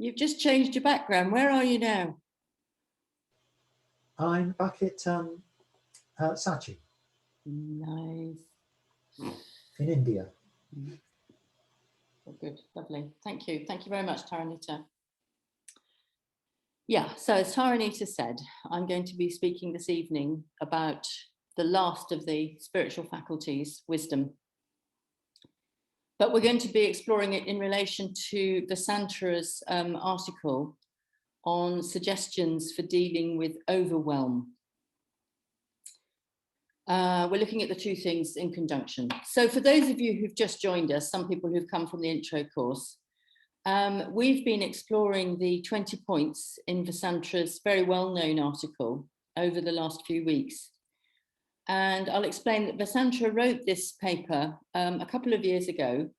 You've just changed your background. Where are you now? I'm back at Sachi Nice. in India. Oh, good, lovely. Thank you. Thank you very much, Taranita. Yeah, so as Taranita said, I'm going to be speaking this evening about the last of the spiritual faculties, wisdom. But we're going to be exploring it in relation to Vasantra's article on suggestions for dealing with overwhelm. We're looking at the two things in conjunction. So for those of you who've just joined us, some people who've come from the intro course, we've been exploring the 20 points in Vasantra's very well-known article over the last few weeks. And I'll explain that Vasantra wrote this paper a couple of years ago,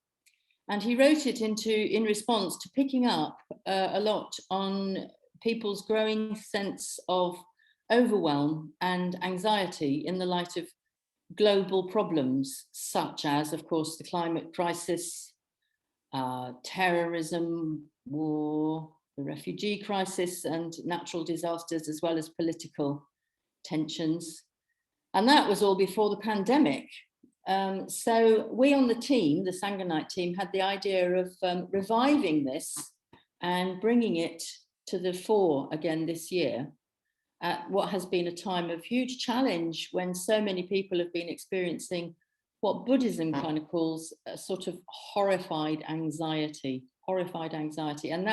and he wrote it in response to picking up a lot on people's growing sense of overwhelm and anxiety in the light of global problems, such as, of course, the climate crisis, terrorism, war, the refugee crisis, and natural disasters, as well as political tensions. And that was all before the pandemic. So we on the team, the Sanganite team, had the idea of reviving this and bringing it to the fore again this year at what has been a time of huge challenge when so many people have been experiencing what Buddhism kind of calls a sort of horrified anxiety. And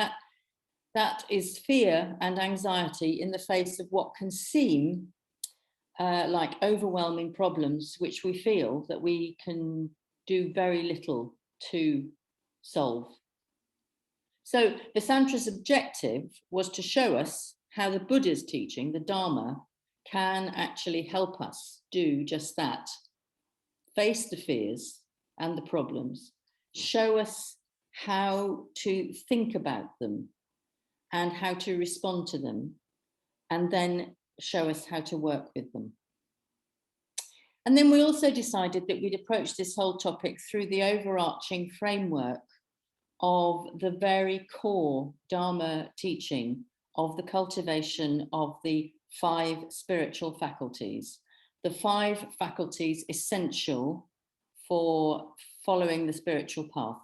that is fear and anxiety in the face of what can seem like overwhelming problems, which we feel that we can do very little to solve. So Vasantra's objective was to show us how the Buddha's teaching, the Dharma, can actually help us do just that. Face the fears and the problems, show us how to think about them and how to respond to them, and then show us how to work with them. And then we also decided that we'd approach this whole topic through the overarching framework of the very core Dharma teaching of the cultivation of the 5 spiritual faculties, the 5 faculties essential for following the spiritual path.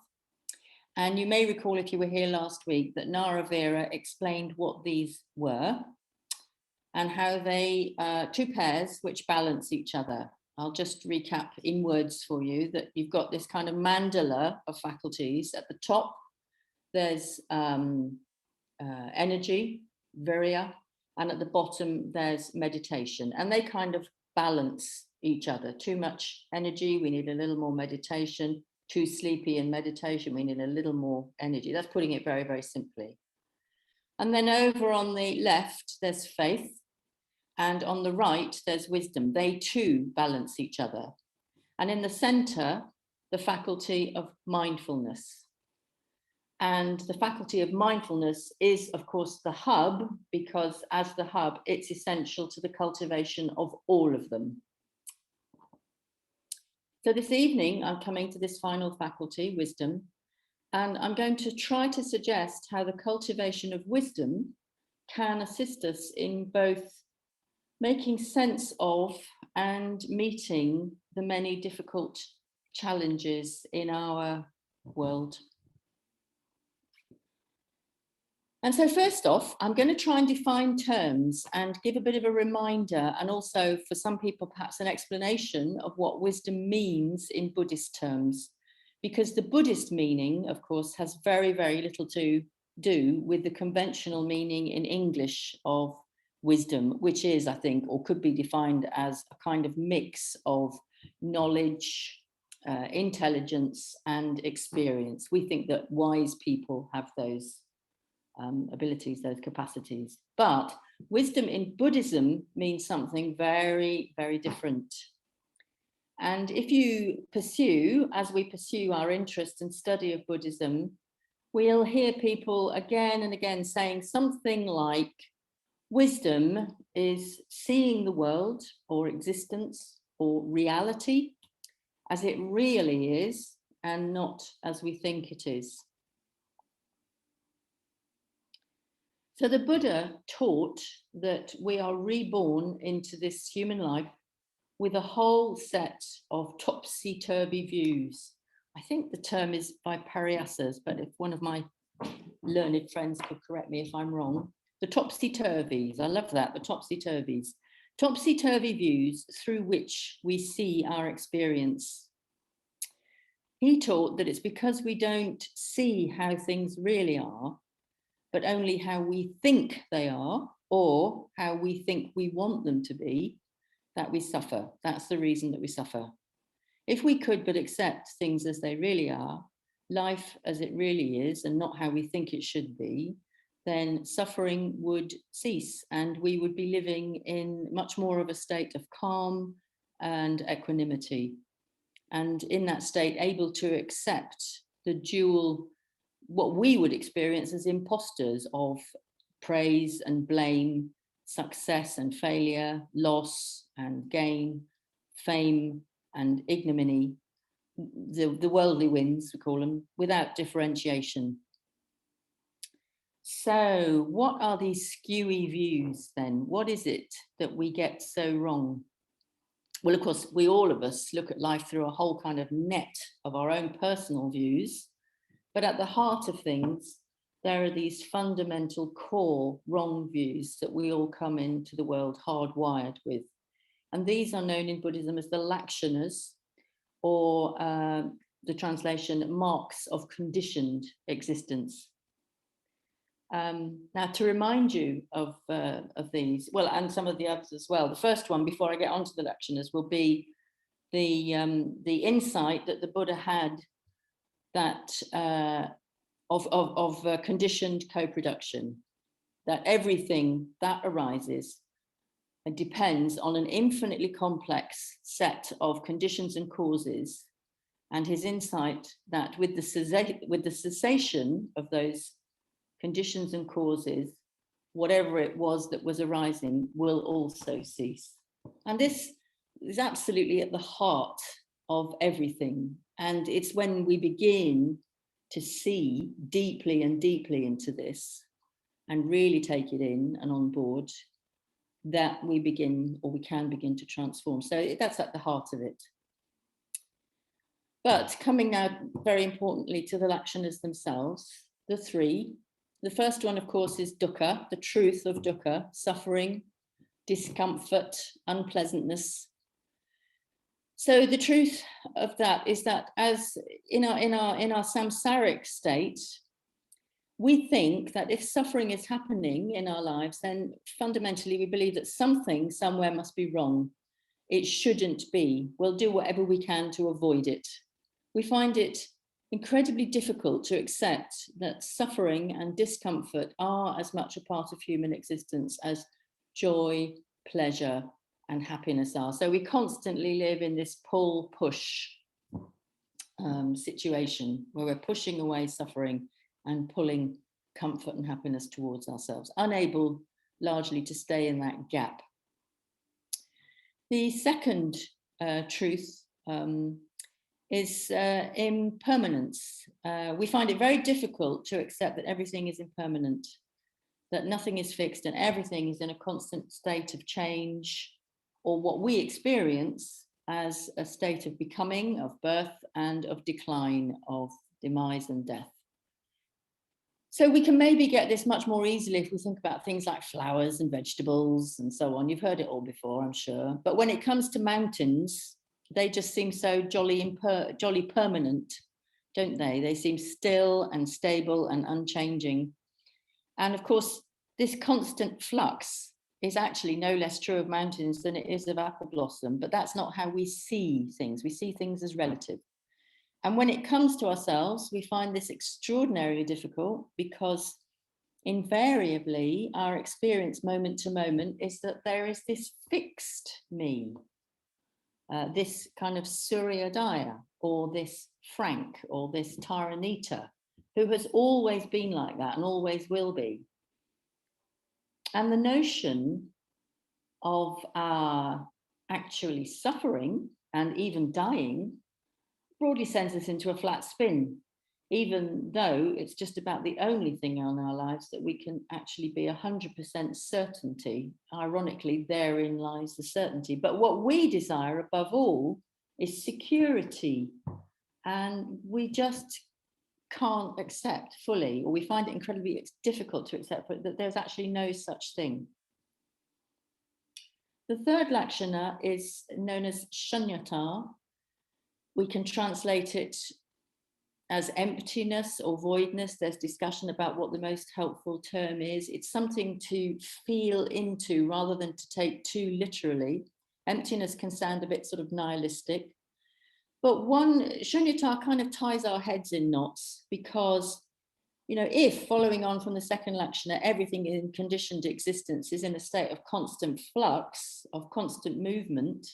And you may recall, if you were here last week, that Naravira explained what these were and how they, 2 pairs which balance each other. I'll just recap in words for you that you've got this kind of mandala of faculties. At the top, there's energy, virya, and at the bottom, there's meditation. And they kind of balance each other. Too much energy, we need a little more meditation. Too sleepy in meditation, we need a little more energy. That's putting it very, very simply. And then over on the left, there's faith. And on the right, there's wisdom. They too balance each other. And in the center, the faculty of mindfulness. And the faculty of mindfulness is, of course, the hub, because as the hub, it's essential to the cultivation of all of them. So this evening, I'm coming to this final faculty, wisdom, and I'm going to try to suggest how the cultivation of wisdom can assist us in both making sense of and meeting the many difficult challenges in our world. And so first off, I'm going to try and define terms and give a bit of a reminder, and also for some people perhaps an explanation of what wisdom means in Buddhist terms, because the Buddhist meaning, of course, has very, very little to do with the conventional meaning in English of wisdom, which is, I think, or could be defined as a kind of mix of knowledge, intelligence, and experience. We think that wise people have those abilities, those capacities. But wisdom in Buddhism means something very, very different. And if you pursue, as we pursue our interest and study of Buddhism, we'll hear people again and again saying something like, wisdom is seeing the world or existence or reality as it really is and not as we think it is. So the Buddha taught that we are reborn into this human life with a whole set of topsy-turvy views. I think the term is by Pariasas, but if one of my learned friends could correct me if I'm wrong. The topsy-turvies, I love that, the topsy-turvies. Topsy-turvy views through which we see our experience. He taught that it's because we don't see how things really are, but only how we think they are, or how we think we want them to be, that we suffer. That's the reason that we suffer. If we could but accept things as they really are, life as it really is, and not how we think it should be, then suffering would cease and we would be living in much more of a state of calm and equanimity. And in that state, able to accept the dual, what we would experience as imposters of praise and blame, success and failure, loss and gain, fame and ignominy, the worldly winds, we call them, without differentiation. So what are these skewy views then? What is it that we get so wrong? Well, of course, all of us look at life through a whole kind of net of our own personal views, but at the heart of things, there are these fundamental core wrong views that we all come into the world hardwired with. And these are known in Buddhism as the lakshanas, or the translation marks of conditioned existence. Now, to remind you of these, well, and some of the others as well, the first one, before I get onto the lakshanas, will be the insight that the Buddha had that of conditioned co-production, that everything that arises depends on an infinitely complex set of conditions and causes, and his insight that with the cessation of those conditions and causes, whatever it was that was arising will also cease. And this is absolutely at the heart of everything. And it's when we begin to see deeply and deeply into this and really take it in and on board that we begin, or we can begin to transform. So that's at the heart of it. But coming now very importantly to the lakshanas themselves, the three. The first one, of course, is dukkha, the truth of dukkha, suffering, discomfort, unpleasantness. So the truth of that is that as in our samsaric state, we think that if suffering is happening in our lives, then fundamentally we believe that something somewhere must be wrong. It shouldn't be. We'll do whatever we can to avoid it. We find it incredibly difficult to accept that suffering and discomfort are as much a part of human existence as joy, pleasure, and happiness are. So we constantly live in this pull-push situation where we're pushing away suffering and pulling comfort and happiness towards ourselves, unable largely to stay in that gap. The second truth is impermanence. We find it very difficult to accept that everything is impermanent, that nothing is fixed and everything is in a constant state of change, or what we experience as a state of becoming, of birth, and of decline, of demise and death. So we can maybe get this much more easily if we think about things like flowers and vegetables and so on. You've heard it all before, I'm sure. But when it comes to mountains, they just seem so jolly permanent, don't they? They seem still and stable and unchanging. And of course, this constant flux is actually no less true of mountains than it is of apple blossom, but that's not how we see things. We see things as relative. And when it comes to ourselves, we find this extraordinarily difficult because invariably our experience moment to moment is that there is this fixed me, this kind of Suryadaya, or this Frank, or this Taranita, who has always been like that and always will be. And the notion of our actually suffering and even dying broadly sends us into a flat spin. even though it's just about the only thing in our lives that we can actually be 100% certainty. Ironically, therein lies the certainty. But what we desire above all is security. And we just can't accept fully, or we find it incredibly difficult to accept that there's actually no such thing. The third Lakshana is known as Shunyata. We can translate it as emptiness or voidness. There's discussion about what the most helpful term is. It's something to feel into rather than to take too literally. Emptiness can sound a bit sort of nihilistic. But Shunyata kind of ties our heads in knots, because, you know, if following on from the second Lakshana, everything in conditioned existence is in a state of constant flux, of constant movement,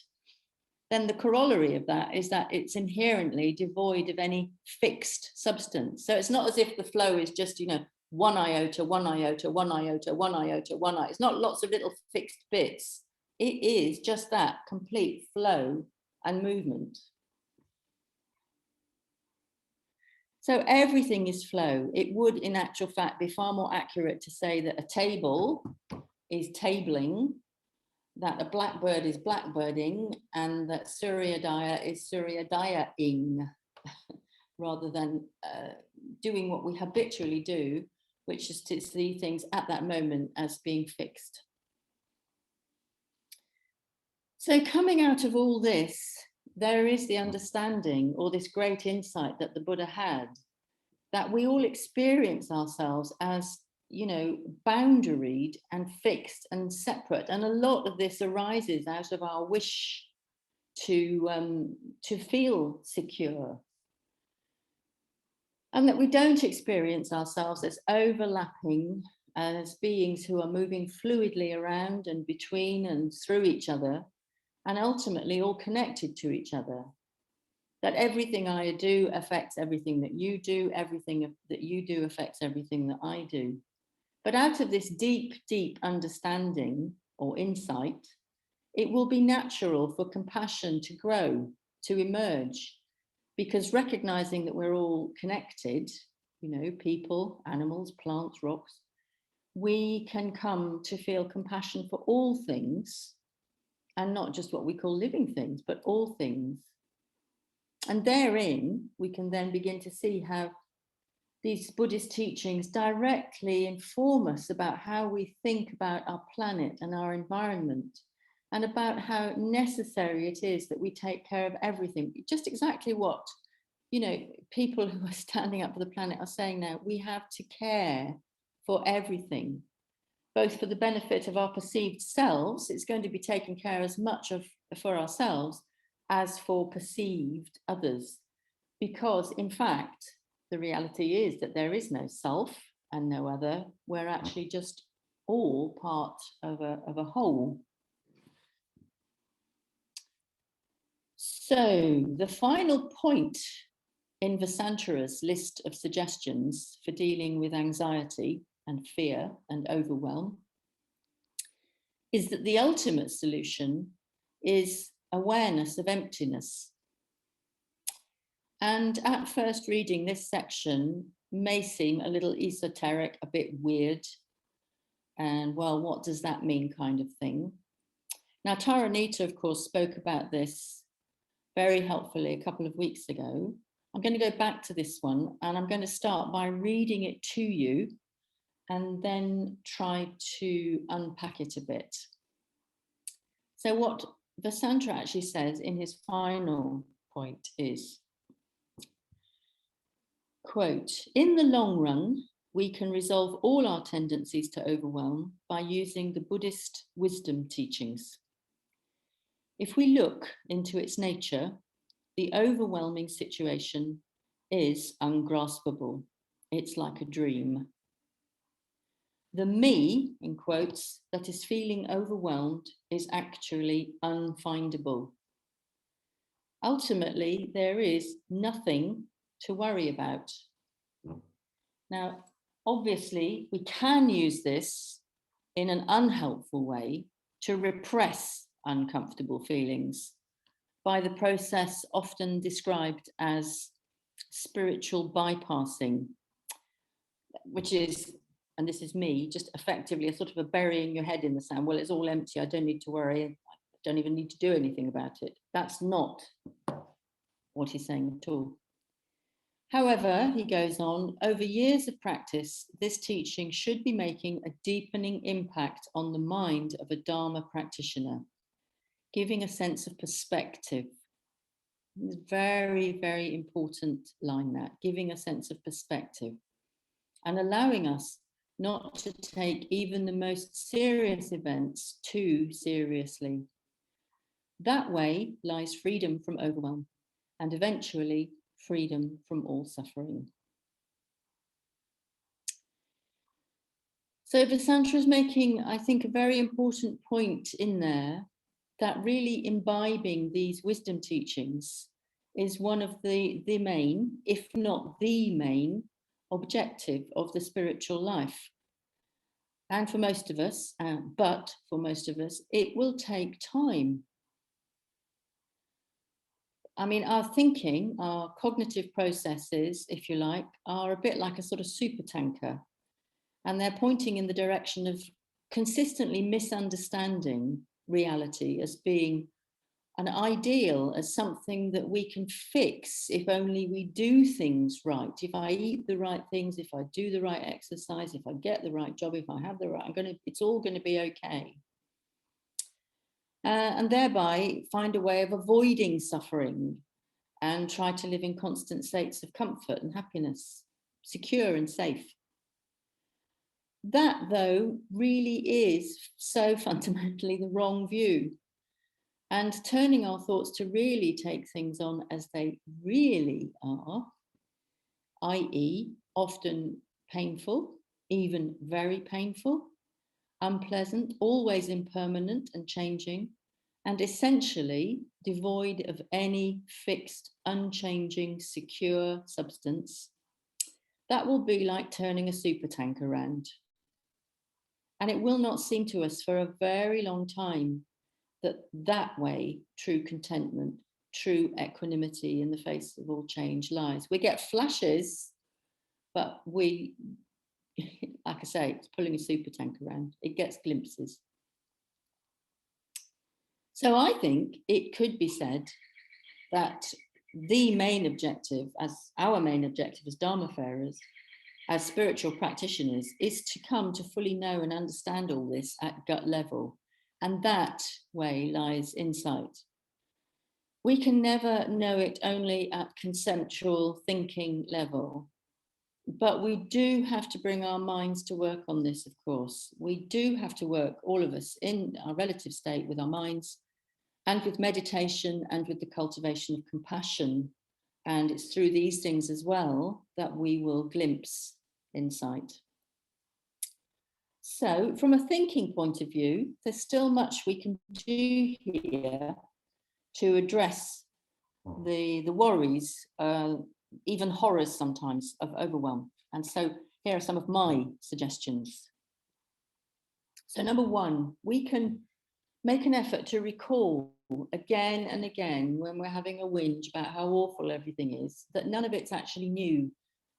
then the corollary of that is that it's inherently devoid of any fixed substance. So it's not as if the flow is just, you know, one iota, one iota, one iota, one iota, one iota. It's not lots of little fixed bits. It is just that complete flow and movement. So everything is flow. It would, in actual fact, be far more accurate to say that a table is tabling, that a blackbird is blackbirding, and that Suryadaya is Suryadayaing, rather than doing what we habitually do, which is to see things at that moment as being fixed. So coming out of all this, there is the understanding, or this great insight that the Buddha had, that we all experience ourselves as, you know, boundaried and fixed and separate. And a lot of this arises out of our wish to feel secure. And that we don't experience ourselves as overlapping, as beings who are moving fluidly around and between and through each other, and ultimately all connected to each other. That everything I do affects everything that you do, everything that you do affects everything that I do. But out of this deep, deep understanding or insight, it will be natural for compassion to grow, to emerge, because recognizing that we're all connected, you know, people, animals, plants, rocks, we can come to feel compassion for all things, and not just what we call living things, but all things. And therein, we can then begin to see how these Buddhist teachings directly inform us about how we think about our planet and our environment, and about how necessary it is that we take care of everything. Just exactly what, you know, people who are standing up for the planet are saying now. We have to care for everything, both for the benefit of our perceived selves. It's going to be taken care as much of for ourselves as for perceived others. Because in fact, the reality is that there is no self and no other. We're actually just all part of a whole. So the final point in Vasantara's list of suggestions for dealing with anxiety and fear and overwhelm is that the ultimate solution is awareness of emptiness. And at first reading, this section may seem a little esoteric, a bit weird, and well, what does that mean kind of thing. Now, Taranita, of course, spoke about this very helpfully a couple of weeks ago. I'm going to go back to this one, and I'm going to start by reading it to you and then try to unpack it a bit. So what Vasantara actually says in his final point is, quote, "In the long run, we can resolve all our tendencies to overwhelm by using the Buddhist wisdom teachings. If we look into its nature, the overwhelming situation is ungraspable. It's like a dream. The me, in quotes, that is feeling overwhelmed is actually unfindable. Ultimately, there is nothing to worry about." Now, obviously, we can use this in an unhelpful way to repress uncomfortable feelings by the process often described as spiritual bypassing, which is, and this is me, just effectively a sort of a burying your head in the sand. Well, it's all empty. I don't need to worry. I don't even need to do anything about it. That's not what he's saying at all. However, he goes on, over years of practice, this teaching should be making a deepening impact on the mind of a Dharma practitioner, giving a sense of perspective. Very, very important line, that, giving a sense of perspective and allowing us not to take even the most serious events too seriously. That way lies freedom from overwhelm and eventually freedom from all suffering. So Vasantara is making, I think, a very important point in there, that really imbibing these wisdom teachings is one of the main, if not the main, objective of the spiritual life. And for most of us, but for most of us, it will take time. I mean, our thinking, our cognitive processes, if you like, are a bit like a sort of super tanker. And they're pointing in the direction of consistently misunderstanding reality as being an ideal, as something that we can fix if only we do things right. If I eat the right things, if I do the right exercise, if I get the right job, if I have the right, it's all going to be okay. And thereby find a way of avoiding suffering and try to live in constant states of comfort and happiness, secure and safe. That, though, really is so fundamentally the wrong view. And turning our thoughts to really take things on as they really are, i.e., often painful, even very painful, unpleasant, always impermanent and changing, and essentially devoid of any fixed, unchanging, secure substance, that will be like turning a supertanker around. And it will not seem to us for a very long time that way true contentment, true equanimity in the face of all change lies. We get flashes, but we, like I say, it's pulling a supertanker around. It gets glimpses. So I think it could be said that the main objective, as our main objective as Dharma farers, as spiritual practitioners, is to come to fully know and understand all this at gut level. And that way lies insight. We can never know it only at conceptual thinking level, but we do have to bring our minds to work on this, of course. We do have to work, all of us, in our relative state with our minds and with meditation and with the cultivation of compassion. And it's through these things as well that we will glimpse insight. So from a thinking point of view, there's still much we can do here to address the worries, even horrors sometimes, of overwhelm. And so here are some of my suggestions. So number one, we can make an effort to recall again and again when we're having a whinge about how awful everything is, that none of it's actually new,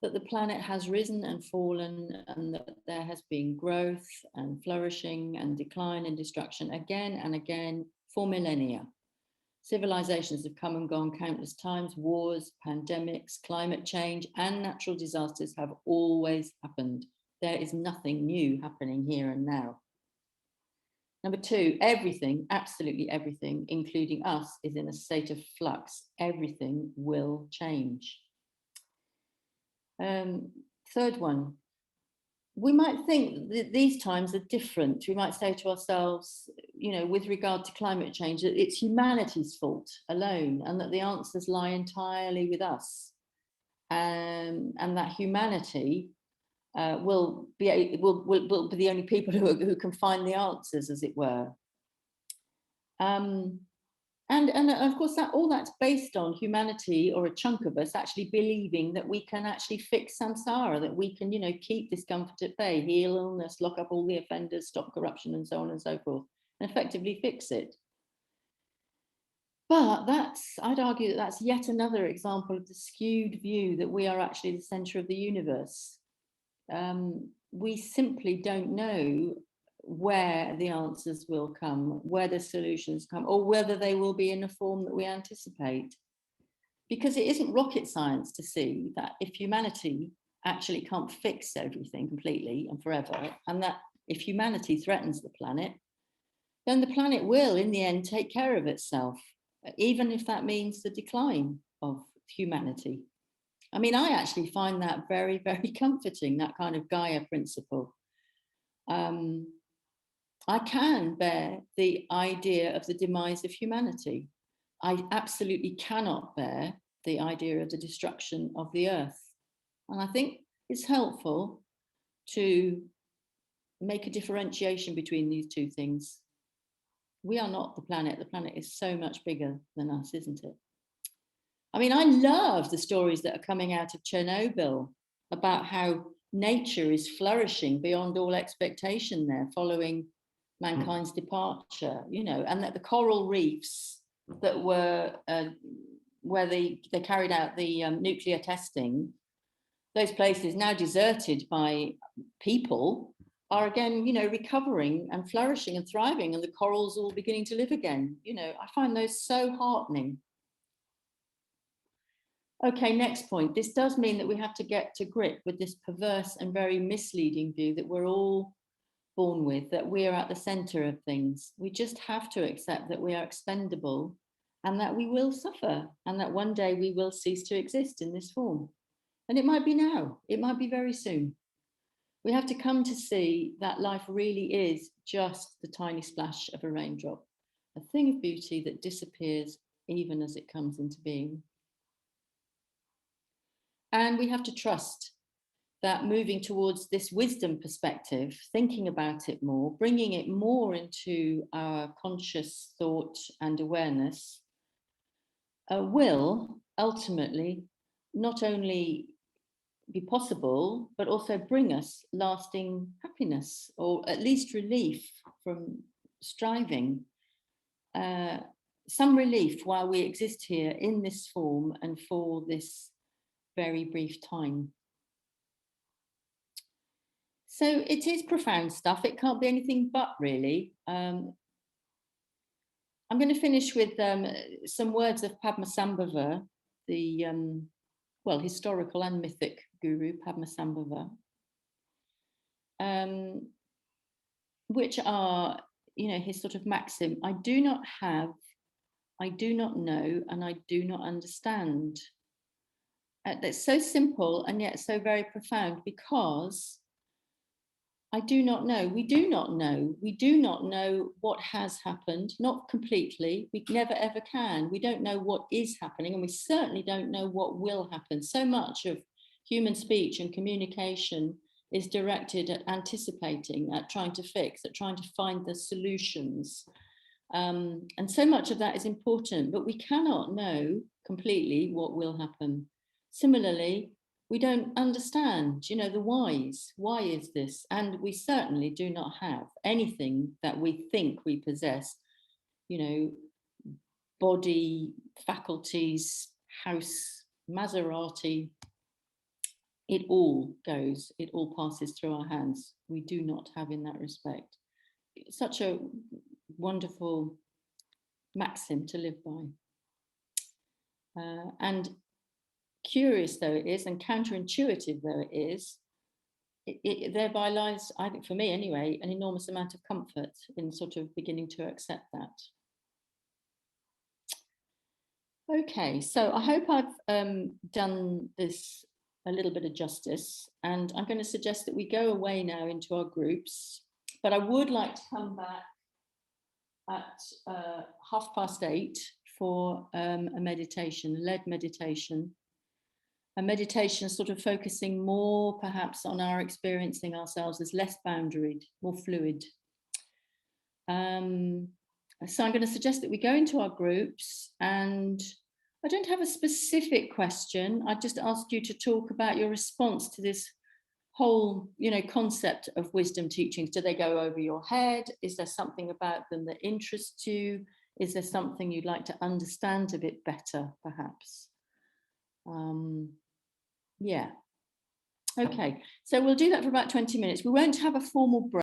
that the planet has risen and fallen, and that there has been growth and flourishing and decline and destruction again and again for millennia. Civilizations have come and gone countless times. Wars, pandemics, climate change, and natural disasters have always happened. There is nothing new happening here and now. Number two, everything, absolutely everything, including us, is in a state of flux. Everything will change. Third one, we might think that these times are different. We might say to ourselves, you know, with regard to climate change, that it's humanity's fault alone, and that the answers lie entirely with us, and that humanity will be the only people who can find the answers, as it were. And of course, all that's based on humanity, or a chunk of us, actually believing that we can actually fix samsara, that we can, you know, keep discomfort at bay, heal illness, lock up all the offenders, stop corruption, and so on and so forth, and effectively fix it. But I'd argue that that's yet another example of the skewed view that we are actually the center of the universe. We simply don't know where the answers will come, where the solutions come, or whether they will be in a form that we anticipate. Because it isn't rocket science to see that if humanity actually can't fix everything completely and forever, and that if humanity threatens the planet, then the planet will, in the end, take care of itself, even if that means the decline of humanity. I mean, I actually find that very, very comforting, that kind of Gaia principle. I can bear the idea of the demise of humanity. I absolutely cannot bear the idea of the destruction of the earth. And I think it's helpful to make a differentiation between these two things. We are not the planet. The planet is so much bigger than us, isn't it? I mean, I love the stories that are coming out of Chernobyl about how nature is flourishing beyond all expectation there following mankind's departure, you know, and that the coral reefs that were where they carried out the nuclear testing, those places now deserted by people are again, you know, recovering and flourishing and thriving, and the corals all beginning to live again. You know, I find those so heartening. Okay, next point. This does mean that we have to get to grip with this perverse and very misleading view that we're all born with, that we are at the center of things. We just have to accept that we are expendable and that we will suffer and that one day we will cease to exist in this form. And it might be now, it might be very soon. We have to come to see that life really is just the tiny splash of a raindrop, a thing of beauty that disappears even as it comes into being. And we have to trust that moving towards this wisdom perspective, thinking about it more, bringing it more into our conscious thought and awareness, will ultimately not only be possible, but also bring us lasting happiness, or at least relief from striving. Some relief while we exist here in this form and for this very brief time. So it is profound stuff. It can't be anything but, really. I'm going to finish with some words of Padmasambhava, the historical and mythic guru Padmasambhava, which are, you know, his sort of maxim: I do not have, I do not know, and I do not understand. That's so simple and yet so very profound, because I do not know. We do not know. We do not know what has happened, not completely. We never ever can. We don't know what is happening, and we certainly don't know what will happen. So much of human speech and communication is directed at anticipating, at trying to fix, at trying to find the solutions. And so much of that is important, but we cannot know completely what will happen. Similarly, we don't understand, you know, the whys. Why is this? And we certainly do not have anything that we think we possess, you know, body, faculties, house, Maserati. It all goes, it all passes through our hands. We do not have in that respect. It's such a wonderful maxim to live by. And curious though it is, and counterintuitive though it is, it thereby lies, I think for me anyway, an enormous amount of comfort in sort of beginning to accept that. Okay, so I hope I've done this a little bit of justice, and I'm going to suggest that we go away now into our groups, but I would like to come back at 8:30 for a meditation, led meditation. A meditation sort of focusing more perhaps on our experiencing ourselves as less boundaried, more fluid. So I'm going to suggest that we go into our groups, and I don't have a specific question. I just ask you to talk about your response to this whole, you know, concept of wisdom teachings. Do they go over your head? Is there something about them that interests you? is there something you'd like to understand a bit better, perhaps? Yeah. Okay, so we'll do that for about 20 minutes. We won't have a formal break.